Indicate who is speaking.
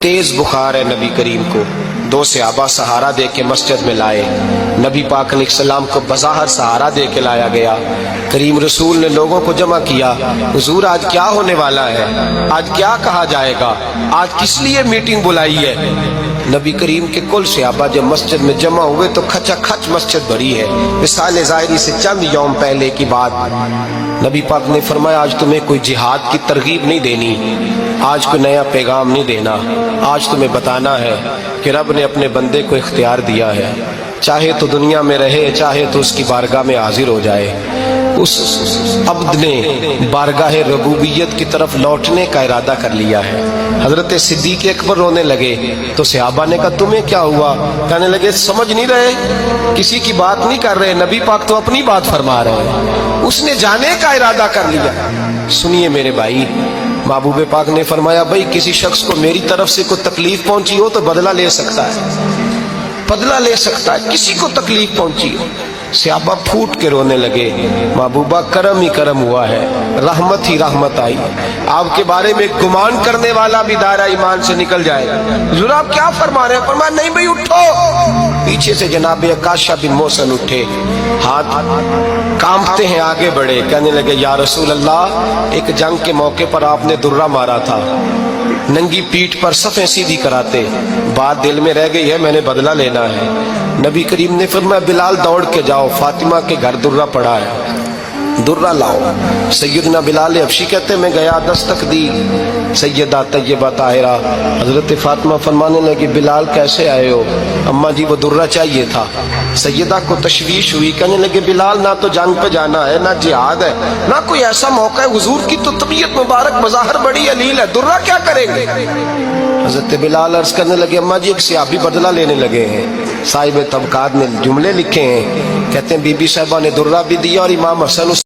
Speaker 1: तेज बुखार है नबी करीम को। दो सहाबा सहारा दे के मस्जिद में लाए। नबी पाक अलैहिस्सलाम को बज़ाहिर सहारा दे के लाया गया। करीम रसूल ने लोगों को जमा किया, हुजूर आज क्या होने वाला है, आज क्या कहा जाएगा, आज किस लिए मीटिंग बुलाई है। नबी करीम के कुल सहाबा जब मस्जिद में जमा हुए तो खचा खच मस्जिद भरी है। विसाल ज़ाहिरी से चंद यौम पहले की बात। नबी पाक ने फरमाया आज तुम्हें कोई जिहाद की तरगीब नहीं देनी, आज कोई नया पैगाम नहीं देना, आज तुम्हें बताना है कि रब ने अपने बंदे को इख्तियार दिया है, चाहे तो दुनिया में रहे चाहे तो उसकी बारगाह में हाजिर हो जाए। उस अब्द ने बारगाह रबूबियत की तरफ लौटने का इरादा कर लिया है। हजरत सिद्दीक अकबर रोने लगे तो सहाबा ने कहा तुम्हें क्या हुआ। कहने लगे समझ नहीं रहे, किसी की बात नहीं कर रहे, नबी पाक तो अपनी बात फरमा रहे हैं, उसने जाने का इरादा कर लिया। सुनिए मेरे भाई, महबूब पाक ने फरमाया भाई किसी शख्स को मेरी तरफ से कोई तकलीफ पहुंची हो तो बदला ले सकता है, बदला ले सकता है, किसी को तकलीफ पहुंची हो। सहाबा फूट के रोने लगे, महबूबा करम ही करम हुआ है, रहमत ही रहमत आई, आपके बारे में गुमान करने वाला भी दायरा ईमान से निकल जाएगा। हुजूर आप क्या फरमा रहे हैं। फरमाया नहीं भाई उठो। पीछे से जनाब अकाशा बिन मोहसन उठे, हाथ कांपते हैं आगे बढ़े, कहने लगे या रसूल अल्लाह एक जंग के मौके पर आपने दुर्रा मारा था, नंगी पीठ पर सफ़ें सीधी कराते, बात दिल में रह गई है, मैंने बदला लेना है। नबी करीम ने फरमाया बिलाल दौड़ के जाओ, फातिमा के घर दुर्रा पड़ा है, दुर्रा लाओ। सैयदना बिलाल हबशी कहते मैं गया, दस्तक दी, सैयदा तैयबा ताहिरा हजरत फातिमा फरमाने लगी बिलाल कैसे आए हो। अम्मा जी वो दुर्रा चाहिए था। सैयदा को तशवीश हुई, कहने लगे बिलाल ना तो जंग पे जाना है, ना जिहाद है, ना कोई ऐसा मौका है, हुजूर की तो तबीयत मुबारक बज़ाहिर बड़ी अलील है, दुर्रा क्या करेंगे। हजरत बिलाल अर्ज करने लगे अम्मा जी एक सहाबी बदला लेने लगे हैं। साहिब तबकात ने जुमले लिखे हैं, कहते हैं बीबी साहिबा ने दुर्रा भी दिया और इमाम हसन